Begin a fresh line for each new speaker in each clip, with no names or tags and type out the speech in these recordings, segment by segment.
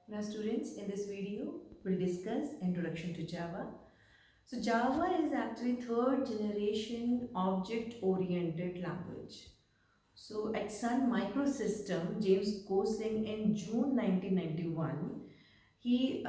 Now students, in this video, we'll discuss Introduction to Java. So Java is actually third generation object-oriented language. So at Sun Microsystem, James Gosling in June 1991, he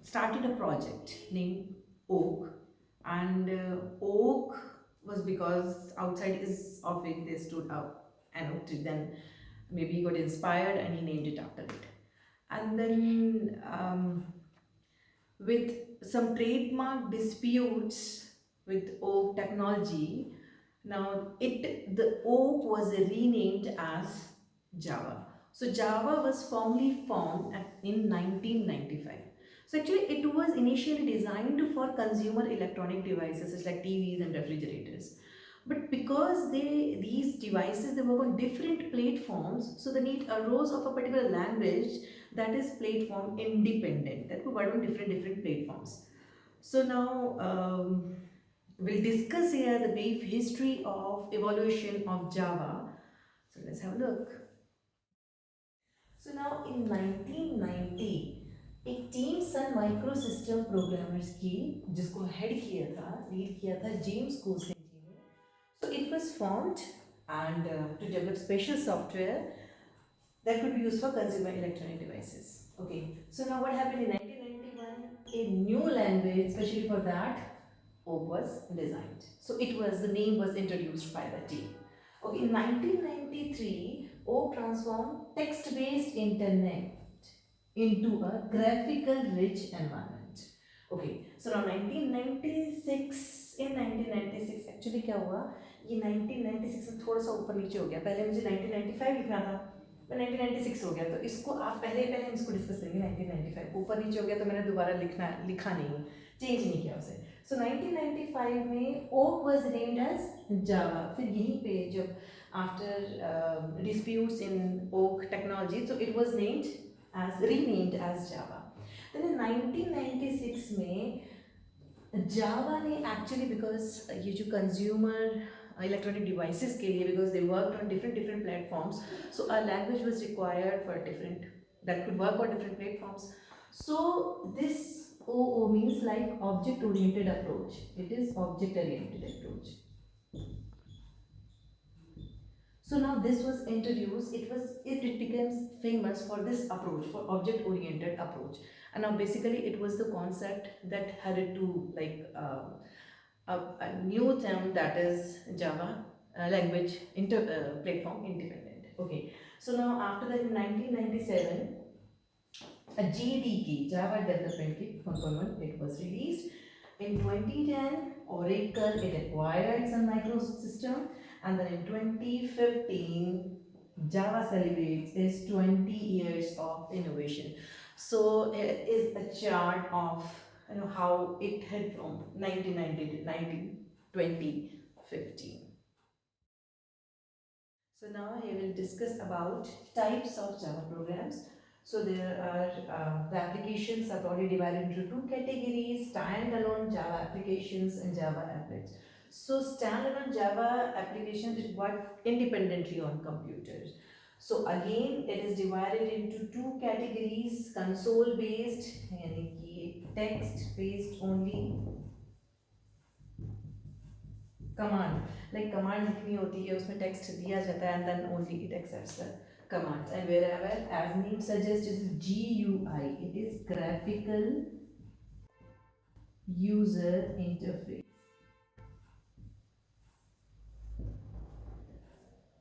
started a project named Oak. And Oak was because outside his office they stood up and oak tree. Then maybe he got inspired and he named it after it. And then with some trademark disputes with Oak Technology, now the Oak was renamed as Java. So Java was formally formed in 1995. So actually it was initially designed for consumer electronic devices such like TVs and refrigerators. But because these devices they work on different platforms, so the need arose of a particular language that is platform independent that could work on different platforms. So now we'll discuss here the brief history of evolution of Java. So let's have a look. So now in 1990 एक team सन microsystem programmers की जिसको lead किया था James कोसलिंग जी ने. So it was formed and to develop special software that could be used for consumer electronic devices. Okay, so now what happened in 1991? A new language, especially for that, Oak was designed. So it was the name was introduced by the team. Okay, in 1993, Oak transformed text-based internet into a graphical rich environment. Okay, so now 1996 in 1996 actually क्या हुआ ये 1996 में थोड़ा सा ऊपर नीचे हो गया. पहले मुझे 1995 लिखना था, मैं 1996 हो गया. तो इसको आप पहले पहले हम इसको डिस्कस करेंगे. 1995 ऊपर नीचे हो गया तो मैंने दोबारा लिखा नहीं, चेंज नहीं किया उसे. सो 1995 में Oak was named as Java. फिर यहीं पे जब after disputes in Oak technology so it was named as renamed as Java. Then in 1996 में जावा ने एक्चुअली बिकॉज ये जो कंज्यूमर इलेक्ट्रॉनिक डिवाइसेस के लिए because they work on different platforms so a language was required for different that could work on different platforms. So this OO means like object oriented approach. It is object oriented approach. So now this was introduced, it becomes famous for this approach, for object oriented approach. And now basically it was the concept that had to like a new term that is Java language platform independent. Okay, so now after that in 1997 a JDK, Java Development Kit 1.1, it was released. In 2010, Oracle, it acquired Sun Microsystem, and then in 2015, Java celebrates its 20 years of innovation. So it is a chart of how it had from 1990 to 2015. So now I will discuss about types of Java programs. So there are the applications are broadly divided into two categories: standalone Java applications and Java applets. So standalone Java application is work independently on computers. So again, it is divided into two categories: console based, यानी कि text based only, command, like command लिखनी होती है उसमें text दिया जाता है and then only it accepts the commands. And wherever as name suggests is GUI, it is graphical user interface.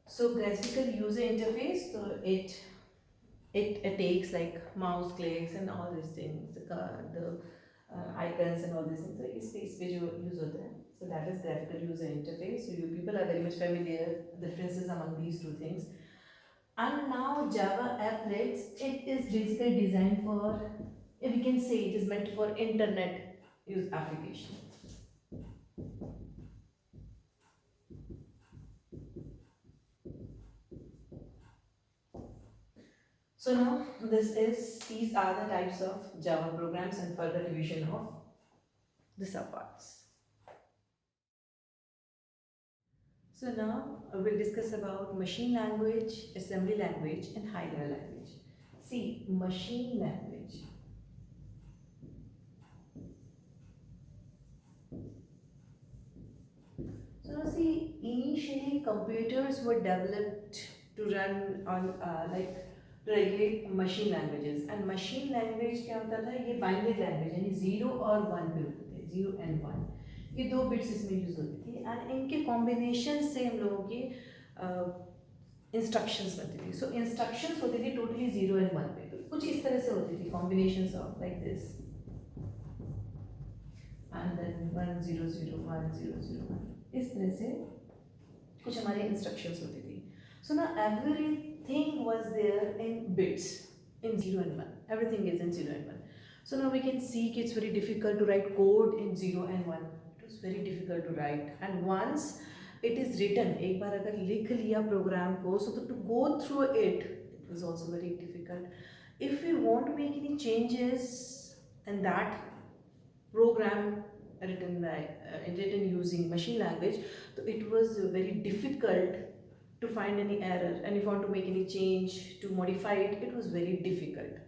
So graphical user interface, so it takes like mouse clicks and all these things, the icons and all these things. So इस पे जो use होता है, so that is graphical user interface. So you people are very much familiar the differences among these two things. And now Java applets, it is basically designed for, if we can say it is meant for internet use application. So now these are the types of Java programs and further revision of the subparts. So now we'll discuss about machine language, assembly language and high level language. See, machine language. initially computers were developed to run on to regulate machine languages, and machine language क्या होता था, ये binary language यानी zero और one पे होते थे, zero and one, ये दो बिट्स इसमें यूज होती थी, एंड इनके कॉम्बिनेशन से हम लोगों की इंस्ट्रक्शंस बनती थी. सो इंस्ट्रक्शंस होती थी टोटली जीरो एंड वन पे, तो कुछ इस तरह से होती थी, combinations of like this, and then 1 0 0 1 0 0 1, इस तरह से कुछ हमारी इंस्ट्रक्शंस होती थी. सो ना everything was there in bits, in 0 and 1, everything is in 0 and 1. So now we can see it's very difficult to write code in 0 and 1. It was very difficult to write, and once it is written, एक बार अगर लिख लिया programme को, so to go through it, it was also very difficult. If we want to make any changes in that program written using machine language, so it was very difficult to find any error, and if you want to make any change to modify it, it was very difficult.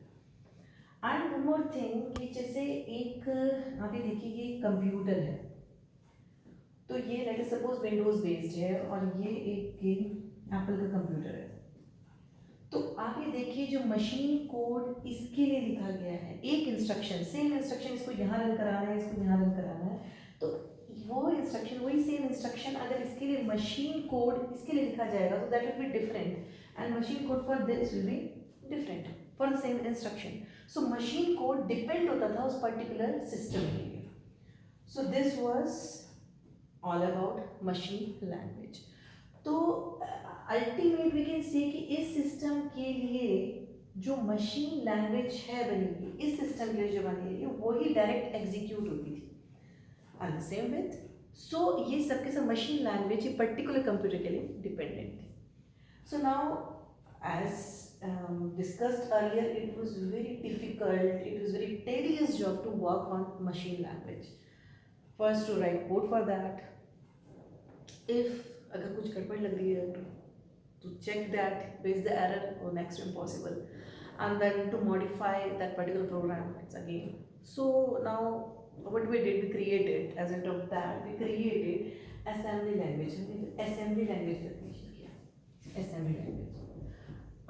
And one more thing कि जैसे एक आप ये देखिए, ये computer है, तो ये लाइक सपोज विंडोज बेस्ड है, और ये एक एप्पल का कंप्यूटर है. तो आप ये देखिए जो मशीन कोड इसके लिए लिखा गया है, एक इंस्ट्रक्शन, सेम इंस्ट्रक्शन, इसको यहाँ रन कराना है, इसको यहाँ रन कराना है, तो वो इंस्ट्रक्शन, वही सेम इंस्ट्रक्शन अगर इसके लिए मशीन कोड इसके लिए लिखा जाएगा, तो that will be different, and machine code for this will be different for the same instruction. So machine code depend होता था उस पर्टिकुलर सिस्टम के लिए. So this was all about machine language. तो अल्टीमेट वी कैन से कि इस system के लिए जो मशीन लैंग्वेज है बनी हुई, इस सिस्टम के लिए जो बनी हुई, वही डायरेक्ट एग्जीक्यूट होती थी. And the same with, so ये सबके सब मशीन लैंग्वेज ये पर्टिकुलर कंप्यूटर के लिए डिपेंडेंट थी. So now as discussed earlier, it was very difficult, it was very tedious job to work on machine language. First to write code for that, if अगर कुछ गड़बड़ लग रही है to check that, where is the error, or next to impossible, and then to modify that particular program, it's again. So now what we did, we created, as in of that we created assembly language. हमने assembly language definition किया, assembly language.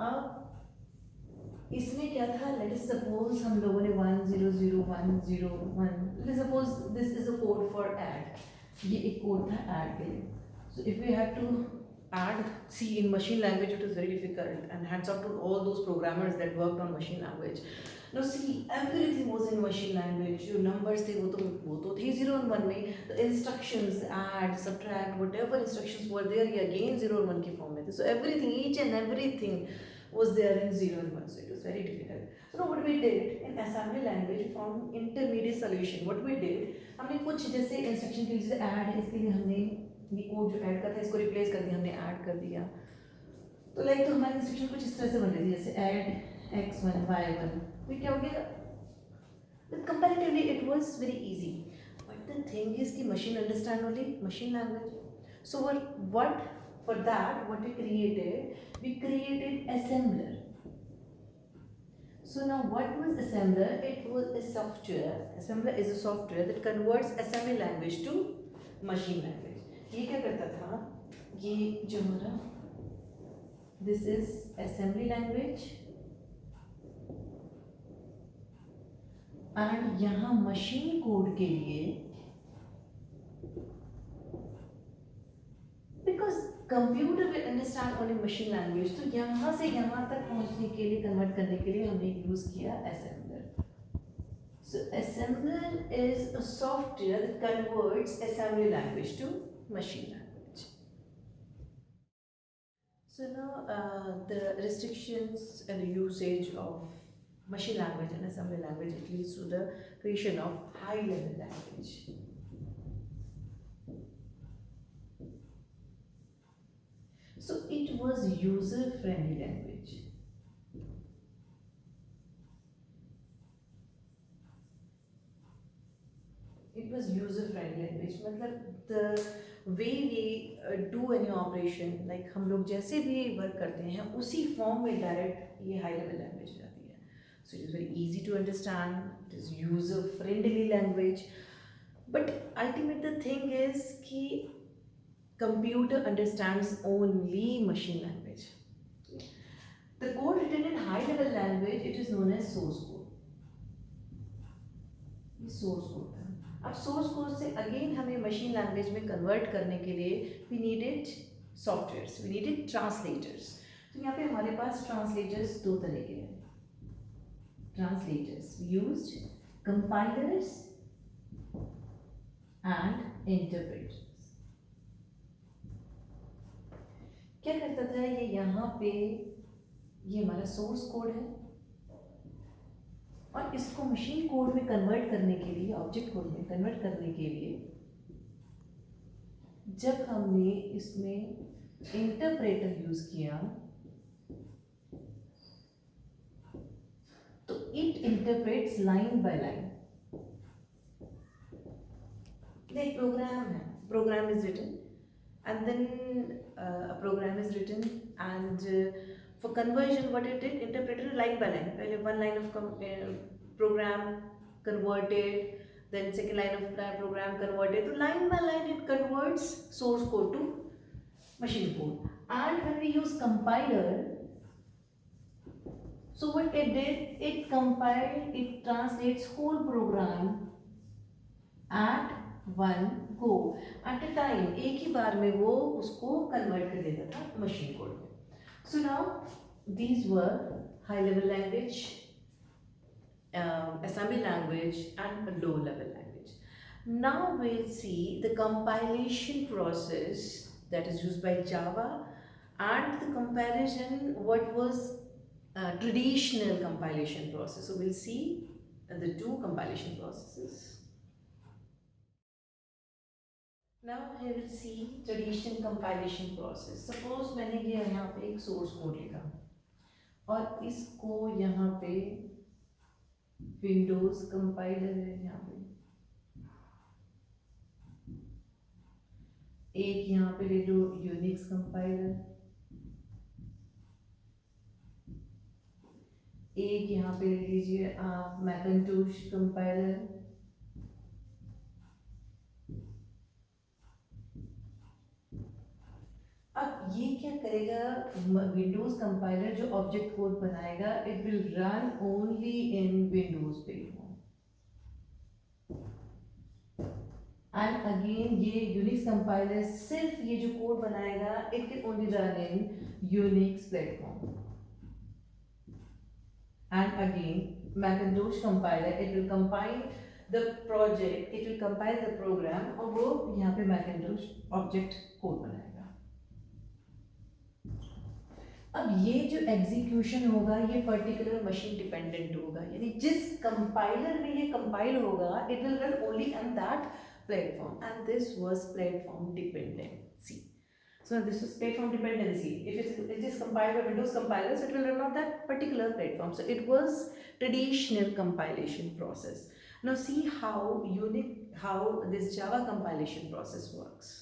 अब इसमें क्या था, let us suppose हम लोगों ने 1 0 0 1 0 1, let us suppose this is a code for add, ये एक कोड था add के लिए. So if we had to add, see in machine language it was very difficult, and hands off to all those programmers that worked on machine language. Now see, everything was in machine language. जो numbers थे वो तो थे 0 and 1 में. The instructions, add, subtract, whatever instructions were there, ये again 0 and 1 की form में थे. So everything, each and everything was there in 0 and 1. So it was very difficult. So now what we did in assembly language, we found intermediate solution. What we did, हमने कुछ जैसे instruction के लिए जैसे add, इसके लिए हमने ये कोड जो ऐड करता है इसको रिप्लेस कर दिया, हमने ऐड कर दिया. तो लाइक तो हमारी इंस्ट्रक्शन कुछ इस तरह से बन रही थी, जैसे ऐड x1 y1, फिर क्या हो गया, but comparatively it was very easy. But the thing is कि machine understand only machine language. So what for that what we created assembler. So now what was assembler? It was a software. Assembler is a software that converts assembly language to machine language. ये क्या करता था, ये जो हमारा this is assembly language, and यहाँ machine code के लिए, because computer will understand only machine language, तो यहाँ से यहाँ तक पहुँचने के लिए, कन्वर्ट करने के लिए हमने यूज किया assembler. So assembler is a software that converts assembly language to machine language. So now the restrictions and the usage of machine language and assembly language, it leads to the creation of high level language. So it was user friendly language. It was user friendly language, मतलब the way we do any operation, like हम लोग जैसे भी work करते हैं उसी form में direct ये हाई लेवल लैंग्वेज जाती है. So it is very easy to understand, it is user friendly language. But ultimate the thing is कि computer understands only machine language. The code written in high level language, it is known as source code. ये source code था. अब source code से again हमें machine language में convert करने के लिए we needed softwares, we needed translators. तो यहाँ पे हमारे पास ट्रांसलेटर्स दो तरह के हैं. Translators used compilers and interpreters. क्या करता था ये, यहाँ पे ये हमारा सोर्स कोड है और इसको मशीन कोड में कन्वर्ट करने के लिए, ऑब्जेक्ट कोड में कन्वर्ट करने के लिए जब हमने इसमें इंटरप्रेटर यूज किया तो it interprets line by line. एक प्रोग्राम है, program is written and then a program is written and for conversion what it did, interpreted line by line. Well, one line of program converted, then second line of program converted, so line by line it converts source code to machine code. And when we use compiler, so what it did, it compiled, it translates whole program at one go at a time. एक ही बार में वो उसको convert कर देता था machine code में. So now these were high level language, assembly language and low level language. Now we'll see the compilation process that is used by Java and the comparison what was traditional compilation process. So we'll see the two compilation processes. Now here we'll see traditional compilation process. Suppose मैंने ये यहाँ पे एक source code लिखा और इसको यहाँ पे Windows compiler है, यहाँ पे एक यहाँ पे ले लो Unix compiler, एक यहाँ पे ले लीजिए आप Macintosh compiler. अब ये क्या करेगा, विंडोज कंपाइलर जो ऑब्जेक्ट कोड बनाएगा it will run only in Windows platform. And again ये यूनिक्स कंपाइलर सिर्फ ये जो कोड बनाएगा it can only run in Unix platform. And again Macintosh compiler it will compile the project, it will compile the program और वो यहाँ पे Macintosh object code बनाएगा. अब ये जो एग्जीक्यूशन होगा ये पर्टिकुलर मशीन डिपेंडेंट होगा, यानी जिस कंपाइलर में ये कंपाइल होगा it will run only on that platform. And this was platform dependency. So this is platform dependency. If it is compiled by Windows compiler, so it will run on that particular platform. So it was traditional compilation process. Now see how this Java compilation process works.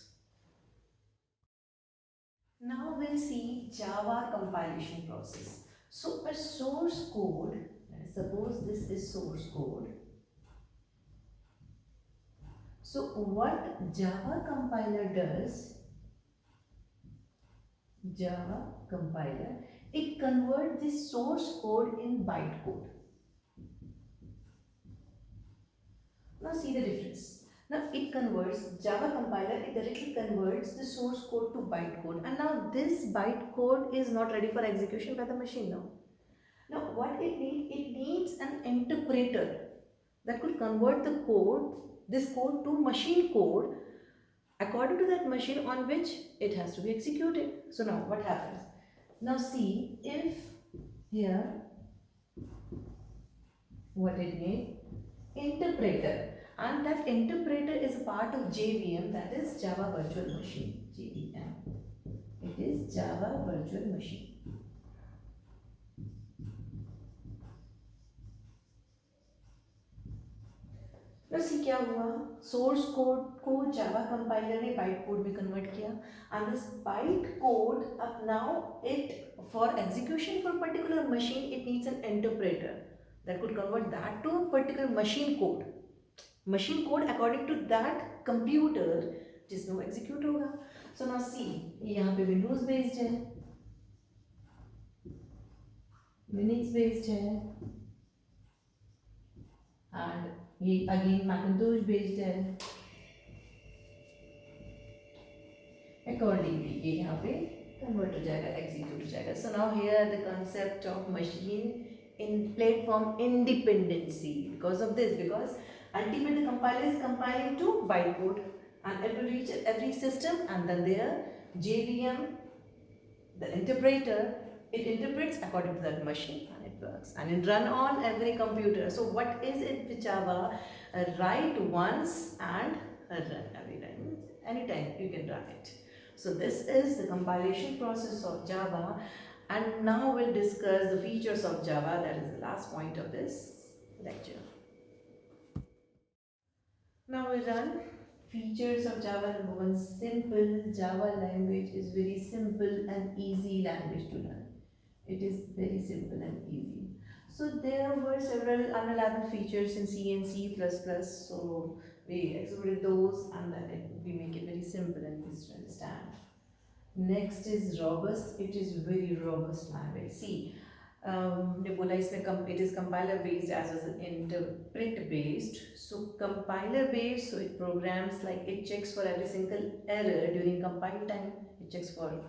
Now we'll see Java compilation process. So a source code, suppose this is source code. So what Java compiler does, Java compiler, it converts this source code in bytecode. Now see the difference. Now it converts, Java compiler, it directly converts the source code to bytecode, and now this bytecode is not ready for execution by the machine now. Now what it needs an interpreter that could convert the code, this code to machine code according to that machine on which it has to be executed. So now what happens? Now see, if here what it needs, interpreter, and that interpreter is a part of JVM, that is Java Virtual Machine, JVM. It is Java Virtual Machine. Now see क्या हुआ, source code को Java compiler ने byte code में convert किया, and this byte code अब now it for execution for particular machine it needs an interpreter that could convert that to particular machine code according to that computer जिसमें वो execute होगा. So now see, ये यहाँ पे Windows based है, Unix based है, and ये again Macintosh based है. Accordingly ये यहाँ पे convert हो जाएगा, execute हो जाएगा. So now here the concept of machine in platform independency, because of this, because ultimately the compiler is compiling to bytecode and it will reach every system, and then there JVM, the interpreter, it interprets according to that machine and it works and it run on every computer. So what is it with Java? Write once and run every time, anytime you can run it. So this is the compilation process of Java, and now we'll discuss the features of Java. That is the last point of this lecture. Now we run features of Java. Number one, simple. Java language is very simple and easy language to learn. It is very simple and easy. So there were several unreliable features in C and C++. So we excluded those, and then we make it very simple and easy to understand. Next is robust. It is very robust language. See, ने बोला इसमें it is compiler based as well as interpret based. So compiler based, so it programs, like it checks for every single error during compile time. It checks for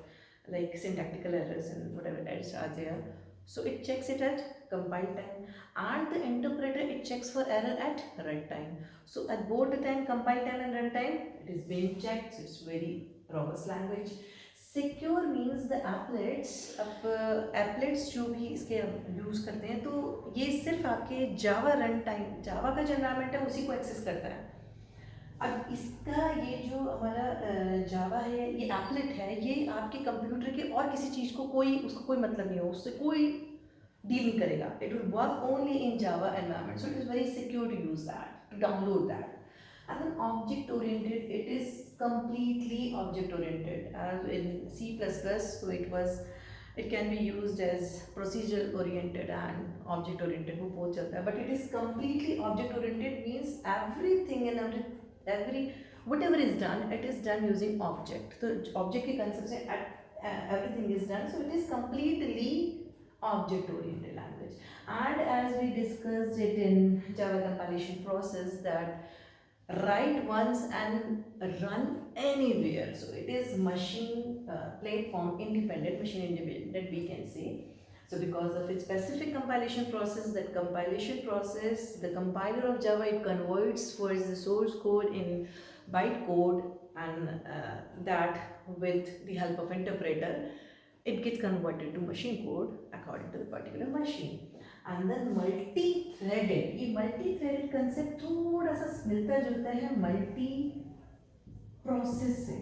like syntactical errors and whatever errors are there. So it checks it at compile time, and the interpreter, it checks for error at runtime. So at both the time, compile time and runtime, it is being checked. So it's very robust language. Secure means the एप्लेट्स. अब एप्लेट्स जो भी इसके use करते हैं, तो ये सिर्फ आपके जावा रन टाइम, जावा का जो एनवायरनमेंट है उसी को एक्सेस करता है. अब इसका ये जो हमारा जावा है, ये एप्लेट है, ये आपके कंप्यूटर के और किसी चीज़ को कोई, उसका कोई मतलब नहीं हो, उससे कोई डील नहीं करेगा. It will work only in Java environment. So it is very secure to use that, to download that. And then object oriented, it is completely object oriented. As in C++, so it can be used as procedural oriented and object oriented, वो बहुत चलता है. But it is completely object oriented, means everything and every whatever is done, it is done using object. So object के concept से everything is done. So it is completely object oriented language. And as we discussed it in Java compilation process, that write once and run anywhere. So it is machine platform independent, machine independent we can say. So because of its specific compilation process, that compilation process, the compiler of Java, it converts first the source code in bytecode, and that with the help of interpreter, it gets converted to machine code according to the particular machine. And then multi-threaded, ये multi-threaded concept थोड़ा सा मिलता जुलता है multi process से.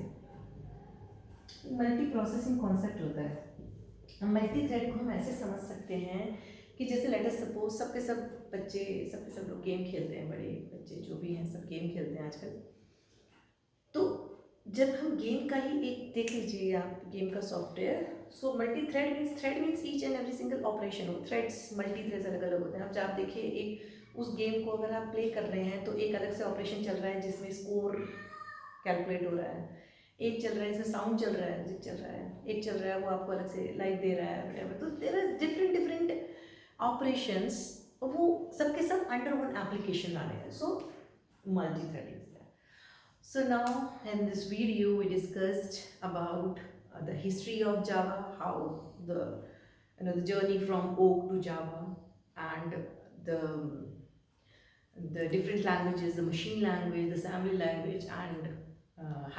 multi processing concept होता है. Multi thread को हम ऐसे समझ सकते हैं कि जैसे लेट अस सपोज सबके सब बच्चे, सबके सब लोग गेम खेलते हैं, बड़े बच्चे जो भी हैं सब गेम खेलते हैं आजकल. तो जब हम गेम का ही एक देख लीजिए आप, गेम का software. So multi thread means each and every single operation हो. थ्रेड्स, मल्टी थ्रेड्स अलग अलग होते हैं. अब जब आप देखिए एक उस गेम को अगर आप प्ले कर रहे हैं, तो एक अलग से ऑपरेशन चल रहा है जिसमें स्कोर कैलकुलेट हो रहा है, एक चल रहा है इसमें साउंड चल रहा है, म्यूजिक चल रहा है, एक चल रहा है वो आपको अलग से लाइट दे रहा है, व्हाटएवर. तो देयर आर डिफरेंट ऑपरेशंस, वो सबके सब अंडर वन एप्लीकेशन लाने हैं. So multi threading. So now in this video we discussed about the history of Java, how the journey from Oak to Java, and the different languages, the machine language, the assembly language, and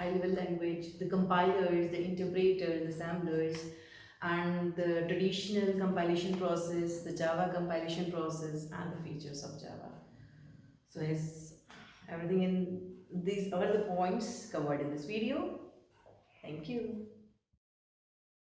high level language, the compilers, the interpreters, the assemblers, and the traditional compilation process, the Java compilation process, and the features of Java. So is everything in these are the points covered in this video. Thank you.